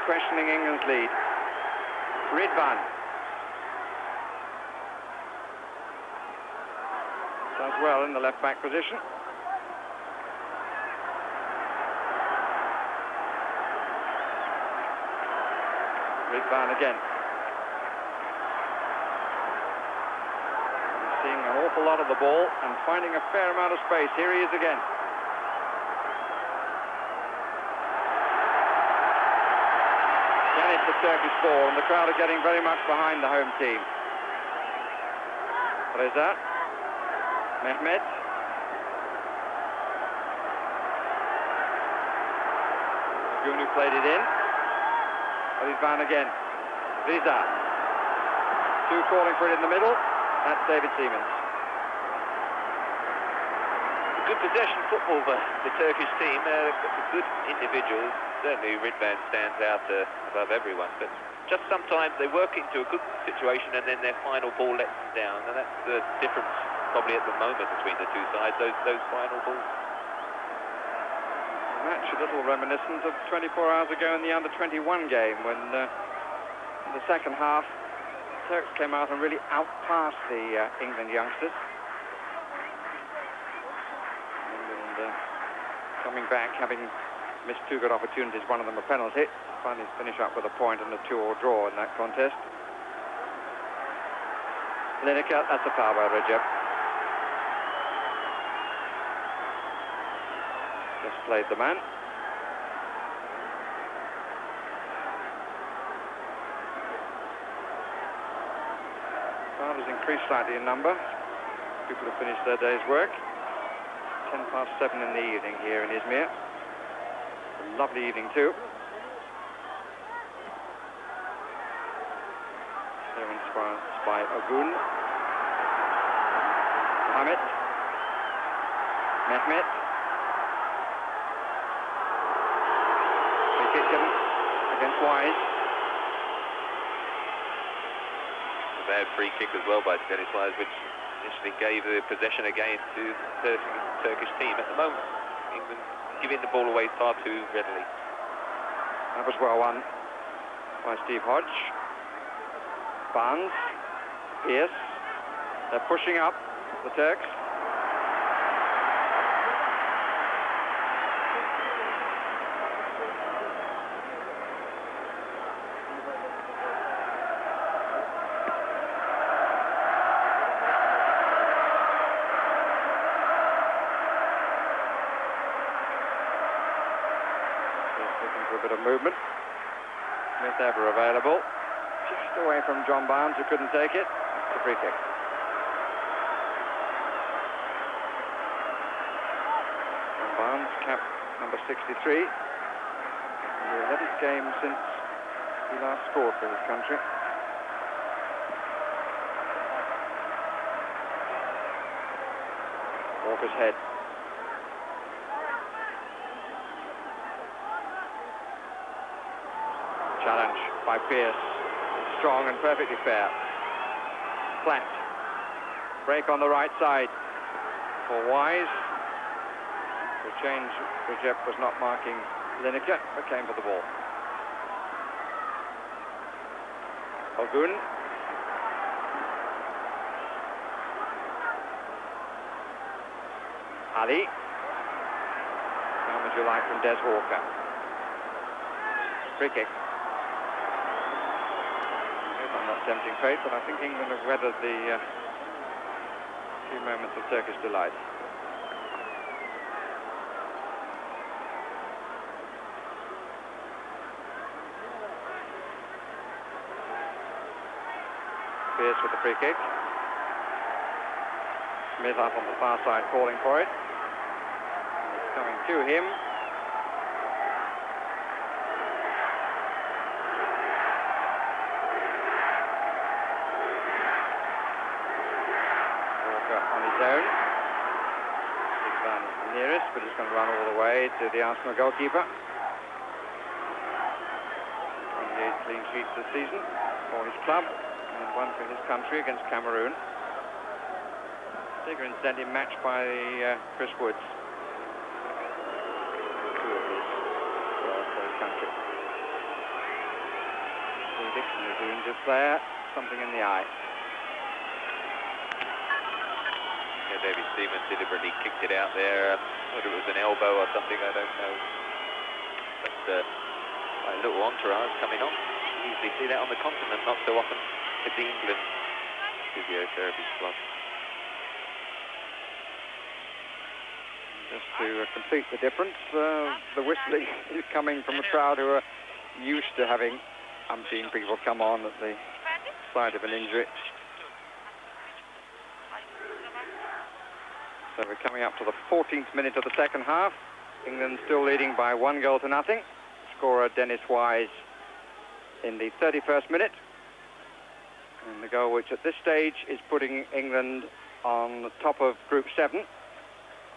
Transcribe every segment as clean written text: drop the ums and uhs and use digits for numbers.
questioning England's lead. Ridvan. Does well in the left-back position. Ridvan again. He's seeing an awful lot of the ball and finding a fair amount of space. Here he is again. Again, it's the Turkish ball, and the crowd are getting very much behind the home team. Reza. Mehmet. Gunu played it in. Ridvan again. Riza. Two calling for it in the middle. That's David Seamans. Good possession football for the Turkish team. Good individuals. Certainly Ridvan stands out above everyone. But just sometimes they work into a good situation and then their final ball lets them down. And that's the difference probably at the moment between the two sides, those final balls. Match a little reminiscent of 24 hours ago in the under-21 game when in the second half Turks came out and really outpassed the England youngsters. England coming back, having missed two good opportunities, one of them a penalty, finally finish up with a point and a 2-2 draw in that contest. Lineker, that's a foul by Recep. Just played the man. Crowd has increased slightly in number. People have finished their day's work. 7:10 in the evening here in Izmir. A lovely evening too. Seven by Ogun. Mohamed. Mehmet. Free kick given against Wise. A bad free kick as well by Dennis Wise, which initially gave the possession again to the Turkish team. At the moment, England giving the ball away far too readily. That was well won by Steve Hodge. Barnes. Pierce. They're pushing up, the Turks. Looking for a bit of movement. Smith ever available. Just away from John Barnes, who couldn't take it. It's a free kick. John Barnes, cap number 63. In the 11th game since he last scored for his country. Walker's head. Challenge by Pierce. Strong and perfectly fair. Flat. Break on the right side for Wise. The change, Recep was not marking Lineker, but came for the ball. Ogun. Ali. How would you like from Des Walker? Free kick. I'm not tempting fate, but I think England have weathered the few moments of Turkish delight. Pierce with the free kick. Smith up on the far side calling for it. It's coming to him. Walker on his own. Ridvan is the nearest, but he's going to run all the way to the Arsenal goalkeeper. 28 clean sheets this season for his club. And one for his country against Cameroon. Bigger incentive match by Chris Woods. Two of his for his country. Dixon is injured there. Something in the eye. Yeah, David Seaman deliberately kicked it out there. Whether it was an elbow or something, I don't know. But a little entourage coming on. You usually see that on the continent, not so often with the England physiotherapy squad. Just to complete the difference, the whistling is coming from a crowd who are used to having umpteen people come on at the sight of an injury. So we're coming up to the 14th minute of the second half. England still leading by 1-0-0. Scorer Dennis Wise in the 31st minute. And the goal which at this stage is putting England on top of Group 7.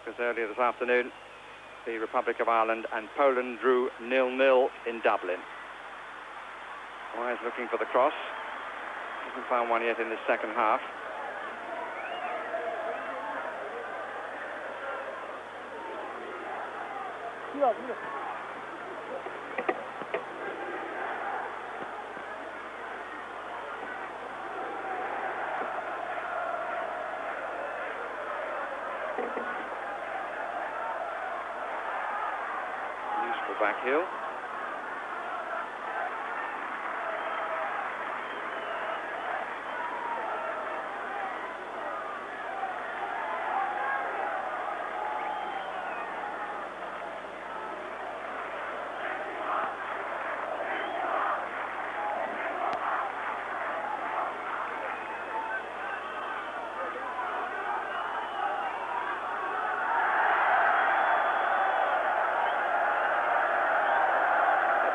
Because earlier this afternoon, the Republic of Ireland and Poland drew 0-0 in Dublin. Wise looking for the cross. Hasn't found one yet in this second half. Useful back heel.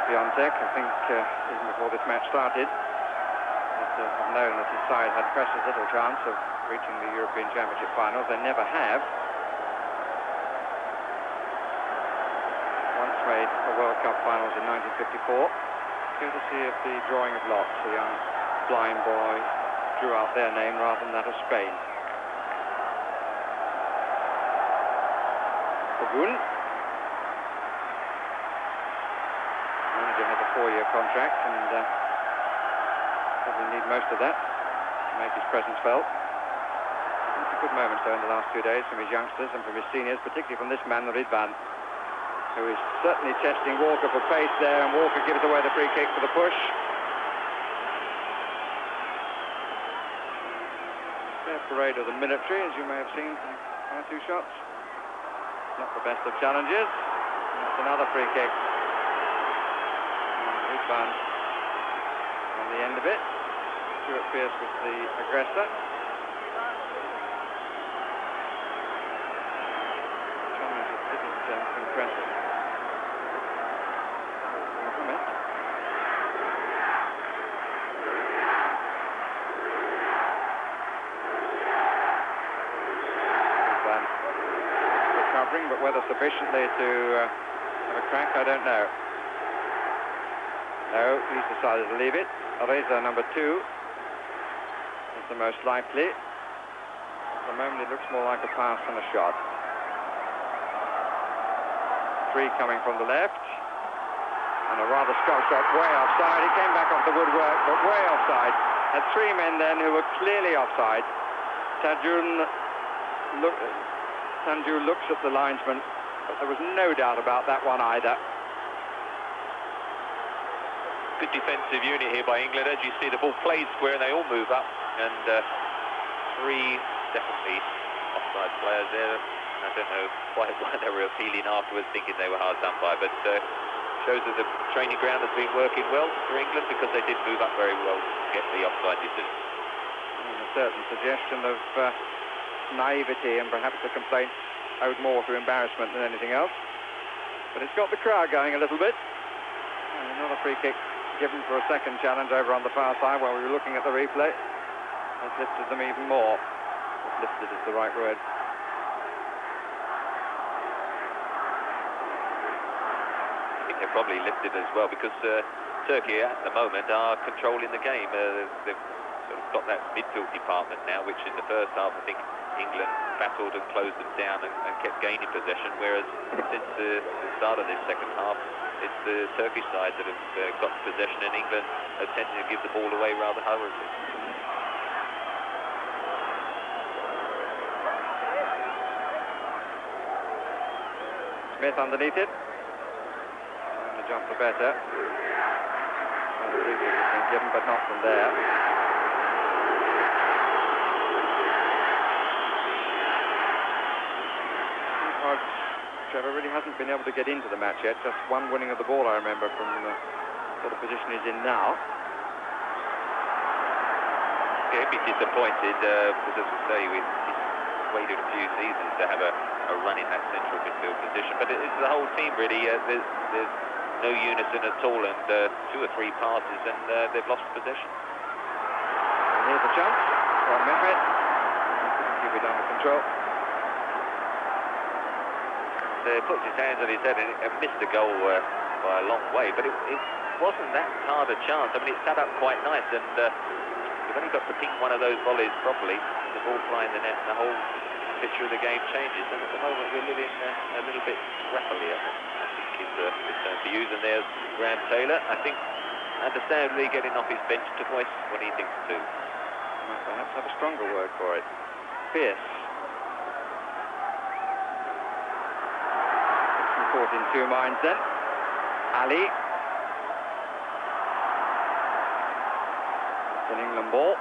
Piontek, I think, even before this match started, have known that his side had precious little chance of reaching the European Championship finals. They never have. Once made the World Cup finals in 1954, courtesy of the drawing of lots. The young blind boy drew out their name rather than that of Spain. Ogun. Manager has a 4-year contract and probably need most of that to make his presence felt. It's a good moment though in the last 2 days from his youngsters and from his seniors, particularly from this man, Ridvan, who is certainly testing Walker for pace there, and Walker gives away the free kick for the push. Fair parade of the military, as you may have seen from 1 or 2 shots. Not the best of challenges. And that's another free kick. Ridvan on the end of it. Stuart Pearce was the aggressor. Challenge that didn't impress Mohammed. Ridvan recovering, but whether sufficiently to have a crack, I don't know. No, he's decided to leave it. Reza, number 2, is the most likely. At the moment, it looks more like a pass than a shot. 3 coming from the left. And a rather strong shot way offside. He came back off the woodwork, but way offside. Had 3 men then who were clearly offside. Sanju looks at the linesman, but there was no doubt about that one either. Good defensive unit here by England. As you see, the ball played square and they all move up. And 3 definitely offside players there. And I don't know quite why they were appealing afterwards, thinking they were hard done by. But shows that the training ground has been working well for England, because they did move up very well to get the offside decision. And a certain suggestion of naivety and perhaps a complaint owed more to embarrassment than anything else. But it's got the crowd going a little bit. And another free kick given for a second challenge over on the far side while we were looking at the replay. Has lifted them even more. If lifted is the right word. I think they're probably lifted as well, because Turkey at the moment are controlling the game. They've sort of got that midfield department now, which in the first half I think England battled and closed them down and kept gaining possession, whereas since the start of this second half, it's the Turkish side that have got possession, and England have tended to give the ball away rather hurriedly. Smith underneath it. And the jump the better. And the free kick has been given, but not from there. Trevor really hasn't been able to get into the match yet. Just one winning of the ball, I remember, from the sort of position he's in now. He'd be disappointed, because as we say, he's waited a few seasons to have a run in that central midfield position. But it's the whole team, really. There's no unison at all, and 2 or 3 passes, and they've lost possession. And here's the chance from Mehmet. Keep it under control. Puts his hands on his head and missed the goal by a long way, but it wasn't that hard a chance. I mean, it sat up quite nice, and you've only got to ping one of those volleys properly, the ball flying the net, and the whole picture of the game changes. And at the moment, we're living a little bit scrappily, I think is the term to use. And there's Graham Taylor, I think, understandably getting off his bench to voice what he thinks too. Might perhaps have a stronger word for it. Fierce. Caught in 2 minds then. Ali. It's an England ball.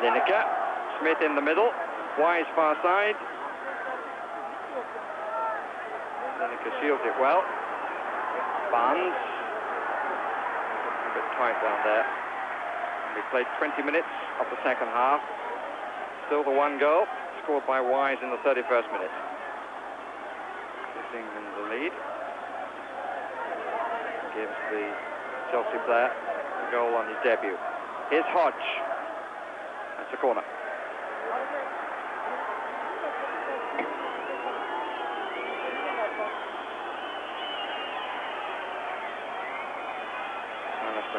Lineker. Smith in the middle. Wise far side. Lineker shields it well. Barnes. A bit tight down there. We played 20 minutes of the second half. Still the 1 goal scored by Wise in the 31st minute. Gives England the lead. Gives the Chelsea player a goal on his debut. Here's Hodge. That's a corner.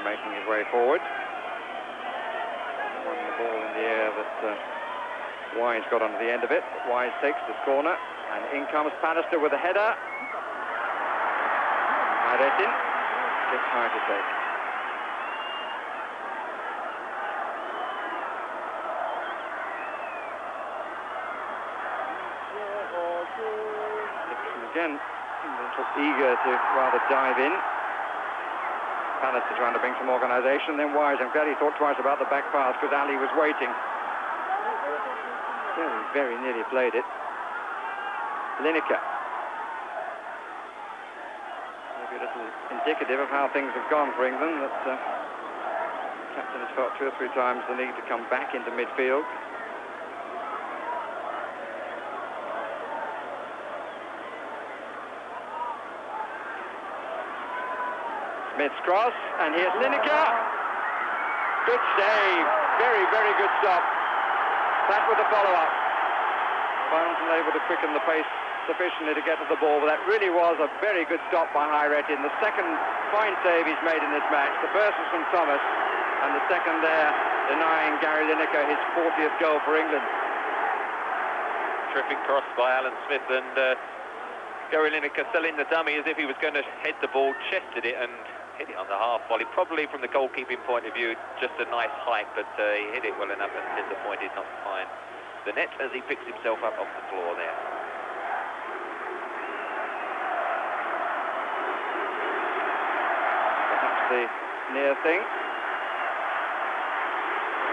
Making his way forward. Won the ball in the air that Wise got onto the end of it. Wise takes this corner, and in comes Pallister with a header. Hayrettin gets hard to take. Dixon again, eager to rather dive in. Pallister trying to bring some organisation, then Wise. I'm glad he thought twice about the back pass, because Ali was waiting. Very, very nearly played it. Lineker. Maybe a little indicative of how things have gone for England, that the captain has felt 2 or 3 times the need to come back into midfield. Smith's cross, and here's Lineker. Good save. Very, very good stop. That with the follow-up. Barnes was able to quicken the pace sufficiently to get to the ball, but that really was a very good stop by Hayrettin. The second fine save he's made in this match. The first was from Thomas, and the second there denying Gary Lineker his 40th goal for England. Terrific cross by Alan Smith, and Gary Lineker selling the dummy as if he was going to head the ball, chested it and hit it on the half volley. Probably from the goalkeeping point of view, just a nice height, but he hit it well enough and disappointed not to find the net as he picks himself up off the floor there. Perhaps the near thing.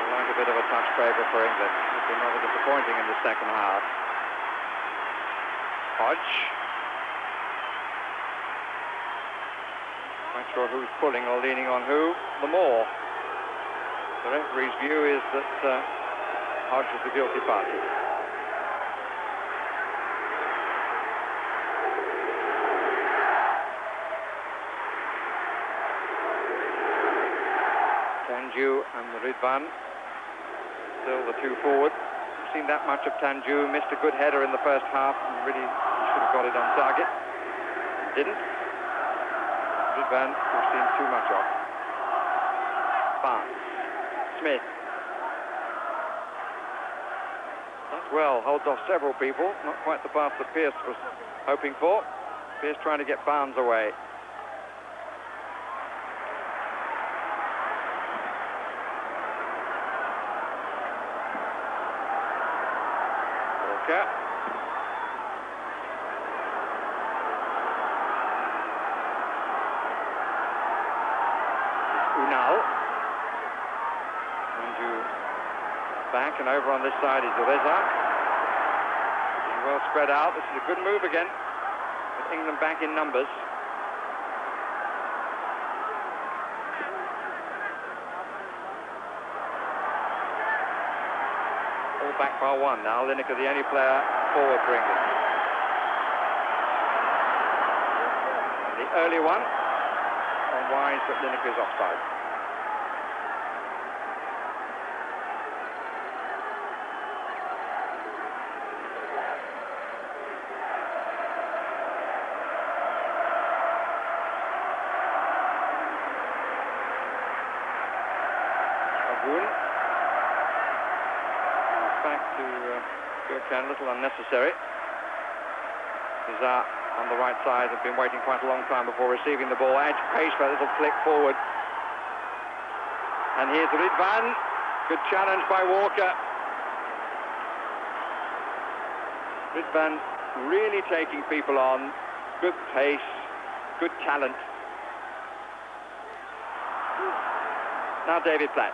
Like a bit of a touch favour for England. It's been rather disappointing in the second half. Hodge. Not sure who's pulling or leaning on who the more. The referee's view is that Hodge is the guilty party. Tanju and Ridvan, still the 2 forward. We've seen that much of Tanju. Missed a good header in the first half, and really should have got it on target. didn't. Ridvan, we've seen too much of. Barnes. Smith. That's well, holds off several people. Not quite the path that Pearce was hoping for. Pearce trying to get Barnes away. Walker. Unal. Back and over on this side is Reza. Being well spread out. This is a good move again, with England back in numbers. All back by one now. Lineker the only player forward for England. And the early one on Wise, but Lineker is offside. Back to Gurkhan, a little unnecessary. Zah on the right side have been waiting quite a long time before receiving the ball. Edge pace for a little flick forward. And here's Ridvan. Good challenge by Walker. Ridvan really taking people on. Good pace, good talent. Now David Platt.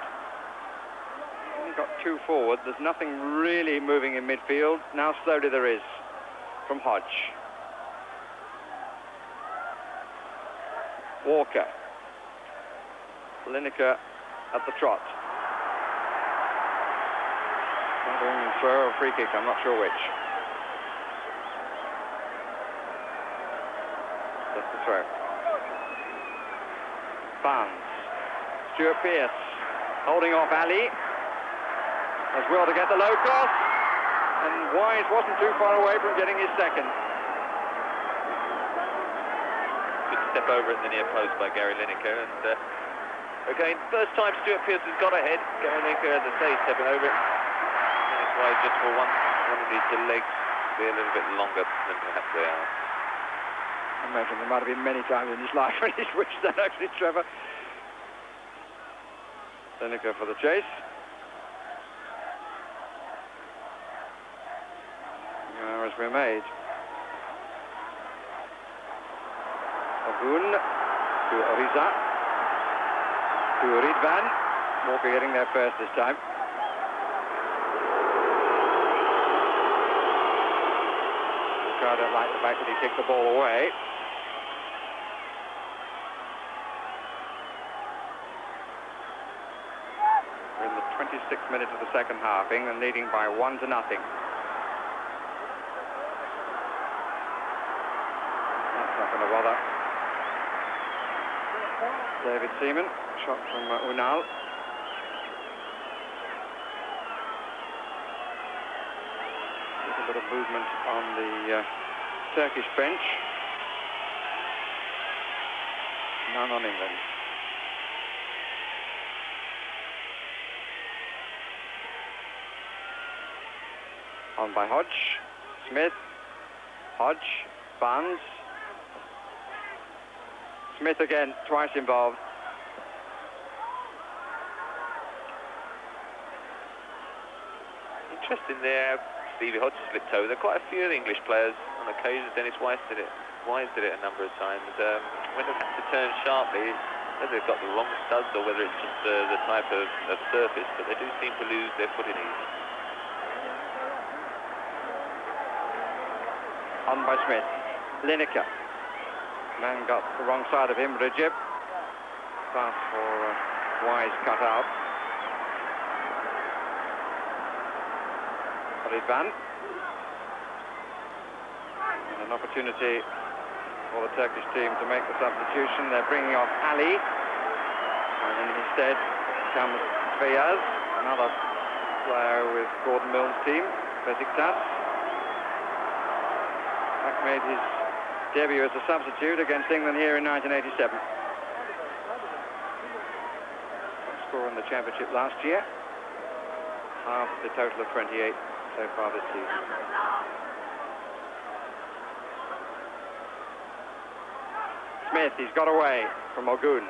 Got two forward. There's nothing really moving in midfield. Now slowly there is from Hodge. Walker. Lineker at the trot. Either a throw or a free kick, I'm not sure which. That's the throw. Barnes. Stuart Pearce holding off Ali. As well to get the low cross, and Wise wasn't too far away from getting his second. Good step over at the near post by Gary Lineker, and again, first time Stuart Pearce has got ahead. Gary Lineker, as I say, stepping over it. And it's Wise just for one of these legs to be a little bit longer than perhaps they are. I imagine there might have been many times in his life when he's wished that, actually, Trevor. Lineker for the chase. As we're made. Agun to Ariza to Ridvan. Walker getting there first this time. I don't like the fact that he kicked the ball away. We're in the 26th minute of the second half. England leading by 1-0. Bother. David Seaman, shot from Unal. A little bit of movement on the Turkish bench. None on England. On by Hodge. Smith. Hodge. Barnes. Smith again, twice involved. Interesting there, Stevie Hodge slipped over. There are quite a few English players on occasion. Dennis Wise did it a number of times. When they've had to turn sharply, whether they've got the wrong studs or whether it's just the type of surface, but they do seem to lose their footing ease. On by Smith. Lineker. Man got the wrong side of him, Recep. Pass for Wise cut out. Ridvan. And an opportunity for the Turkish team to make the substitution. They're bringing off Ali. And instead comes Feyyaz, another player with Gordon Milne's team, Besiktas. That made his debut as a substitute against England here in 1987. Score in the championship last year. Half the total of 28 so far this season. Smith, he's got away from Ogun.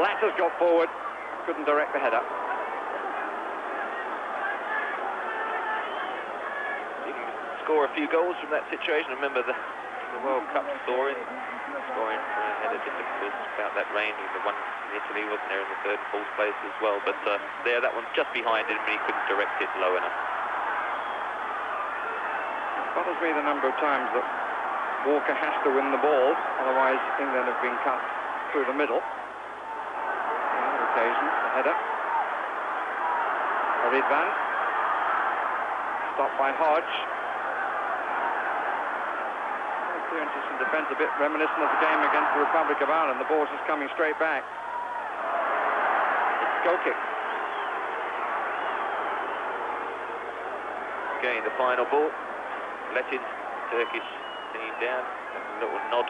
Platt has got forward, couldn't direct the header. You can score a few goals from that situation. I remember the World Cup scoring a header just was about that range. And the one in Italy wasn't there in the third and fourth place as well. But there, that one's just behind him, and he couldn't direct it low enough. Bothers me the number of times that Walker has to win the ball, otherwise England have been cut through the middle. Another occasion, the header. Ridvan, stopped by Hodge. Clearances in defence, a bit reminiscent of the game against the Republic of Ireland. The ball's just coming straight back. It's goal kick. Again, the final ball. Letting Turkish team down. A little nod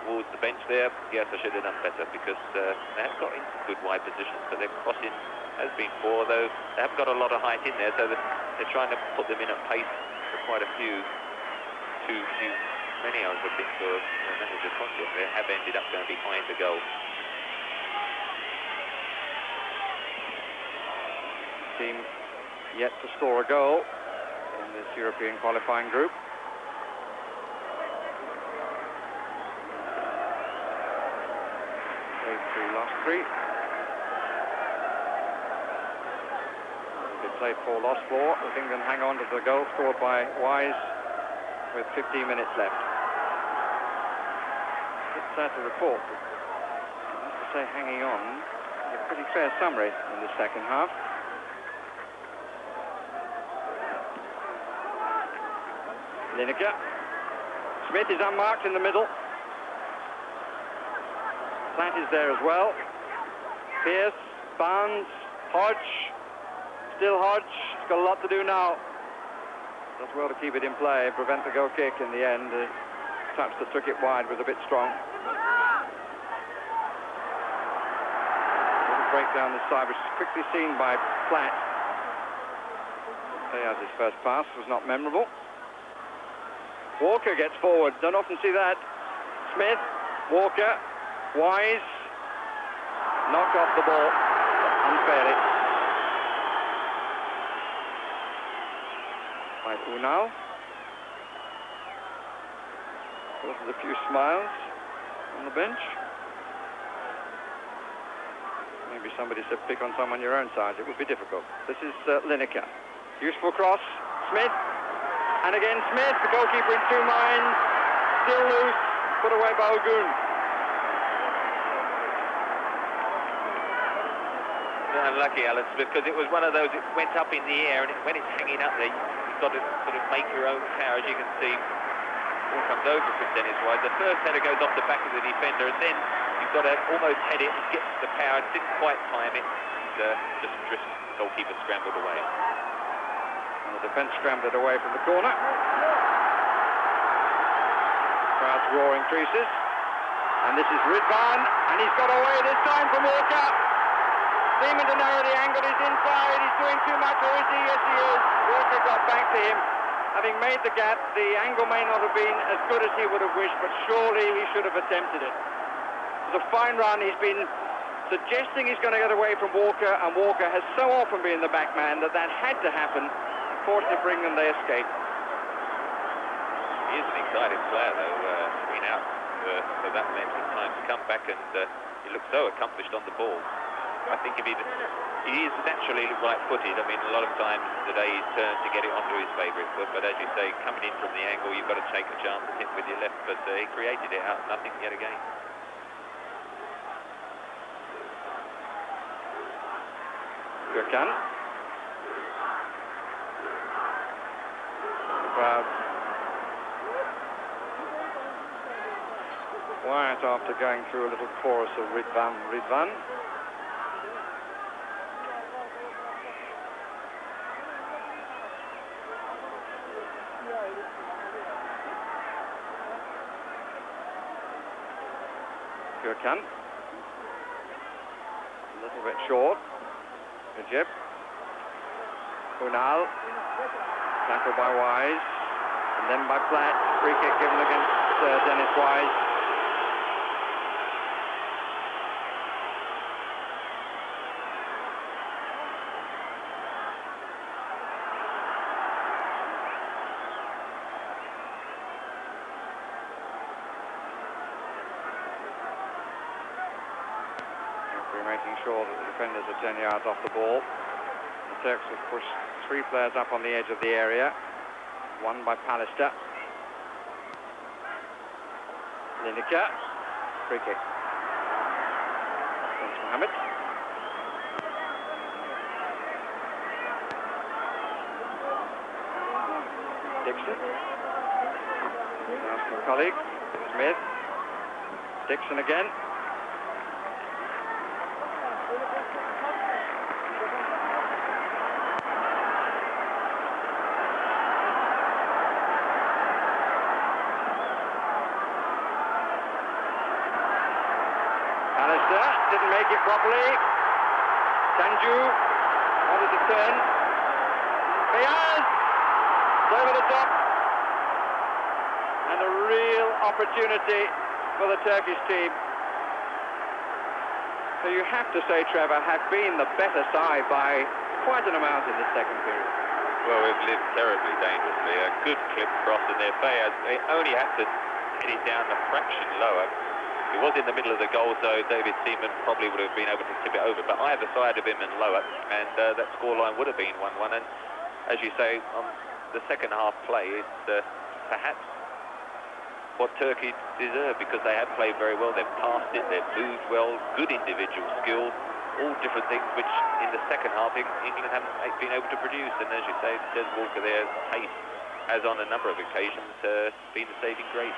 towards the bench there. Yes, I should have done better because they have got into good wide positions, but their crossing has been poor, though they haven't got a lot of height in there, so they're trying to put them in at pace for quite a few. Too many, I would think, for the manager concept. They have ended up going behind the goal. Team yet to score a goal in this European qualifying group. Played 3, lost 3. They played 4, lost 4. With England hang on to the goal scored by Wise with 15 minutes left. It's sad to report, but I have to say hanging on is a pretty fair summary in the second half. Lineker. Smith is unmarked in the middle. Platt is there as well. Pearce, Barnes, Hodge. Still Hodge. He's got a lot to do now. Does well to keep it in play, prevent the goal kick in the end. The touch that took it wide was a bit strong. Little break down the side, which is quickly seen by Platt. As his first pass was not memorable. Walker gets forward. Don't often see that. Smith, Walker, Wise. Knocked off the ball unfairly by Unal. There's a few smiles on the bench. Maybe somebody said pick on someone your own side. It would be difficult. This is Lineker. Useful cross. Smith. And again Smith, the goalkeeper in two minds. Still loose. Put away by Ogun. Unlucky, Alan Smith, because it was one of those, it went up in the air, and when it's hanging up there, you've got to sort of make your own power. As you can see, all comes over from Dennis-Wise. The first header goes off the back of the defender, and then you've got to almost head it and get the power. Didn't quite time it, and just goalkeeper scrambled away. And the defence scrambled away from the corner. Crowd's roaring creases. And this is Ridvan, and he's got away this time from Walker. Seeming to know the angle is inside. He's doing too much, or is he? Yes, he is. Walker got back to him. Having made the gap, the angle may not have been as good as he would have wished, but surely he should have attempted it. It was a fine run. He's been suggesting he's going to get away from Walker, and Walker has so often been the back man that had to happen. Fortunately for England, they escaped. He is an exciting player, though. Been out for that length of time to come back, and he looks so accomplished on the ball. I think if he is naturally right-footed. I mean, a lot of times today he's turned to get it onto his favourite foot, but as you say, coming in from the angle, you've got to take a chance and hit with your left, but he created it out of nothing yet again. Gurkhan. The crowd quiet after going through a little chorus of Ridvan, Ridvan. Gurkhan. A little bit short. Najib. Unal. Tackled by Wise. And then by Platt. Free kick given against Dennis Wise. Making sure that the defenders are 10 yards off the ball. The Turks have pushed 3 players up on the edge of the area. One by Pallister. Lineker. Free kick. Prince Mohammed. Dixon. Ask my colleague. Smith. Dixon again. Didn't make it properly. Sanju wanted to turn. Fayaz over the top. And a real opportunity for the Turkish team. So you have to say, Trevor, have been the better side by quite an amount in the second period. Well, we've lived terribly dangerously. A good clip cross in there. Fayaz, they only had to hit it down a fraction lower. It was in the middle of the goal, so David Seaman probably would have been able to tip it over, but either side of him and lower, and that scoreline would have been 1-1. And as you say, on the second half play, it's perhaps what Turkey deserve, because they have played very well. They've passed it, they've moved well, good individual skills, all different things which in the second half England haven't been able to produce. And as you say, Des Walker, their pace has on a number of occasions been the saving grace.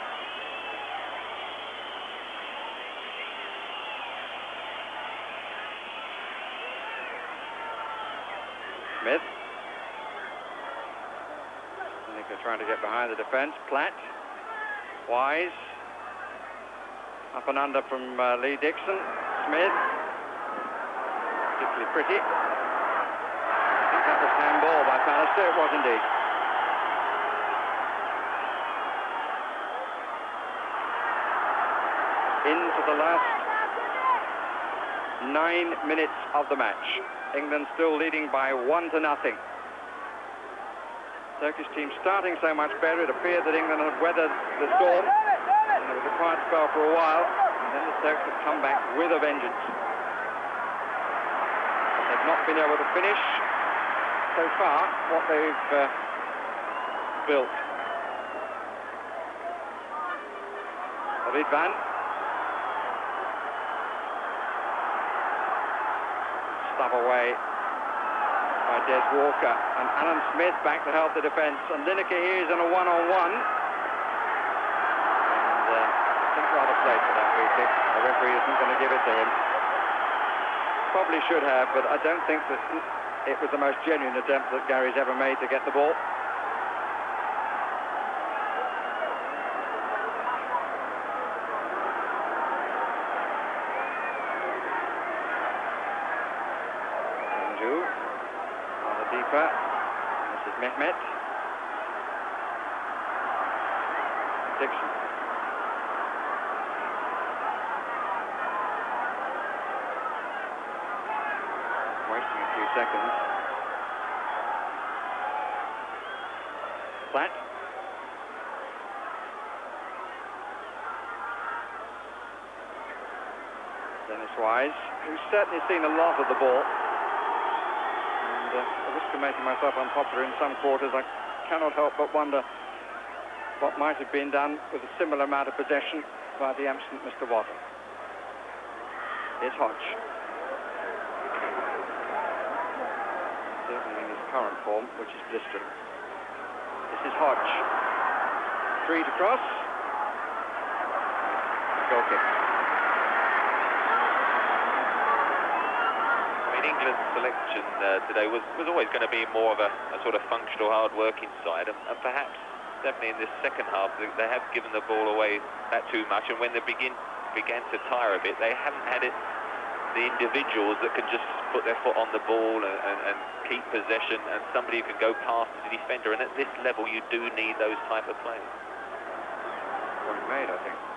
Smith. I think they're trying to get behind the defence. Platt. Wise. Up and under from Lee Dixon. Smith. Particularly pretty. I think that was handball by Pallister. It was indeed. Into the last 9 minutes of the match. England still leading by 1-0. Turkish team starting so much better. It appeared that England had weathered the storm. And there was a quiet spell for a while. And then the Turks have come back with a vengeance. But they've not been able to finish so far what they've built. Ridvan. Stuff away by Des Walker, and Alan Smith back to help the defence, and Lineker here is in a one-on-one, and I think rather played for that free kick. The referee isn't going to give it to him. Probably should have, but I don't think that it was the most genuine attempt that Gary's ever made to get the ball. This is Mehmet. Dixon. Wasting a few seconds. Platt. Dennis Wise, who's certainly seen a lot of the ball. At the risk of making myself unpopular in some quarters, I cannot help but wonder what might have been done with a similar amount of possession by the absent Mr. Wattle. Here's Hodge. Certainly in his current form, which is blistering. This is Hodge. 3 to cross. Goal kick. England's selection today was always going to be more of a sort of functional, hard-working side, and perhaps definitely in this second half they have given the ball away that too much, and when they begin began to tire a bit. They haven't had it, the individuals that can just put their foot on the ball and keep possession, and somebody who can go past the defender. And at this level, you do need those type of players. Point made, I think.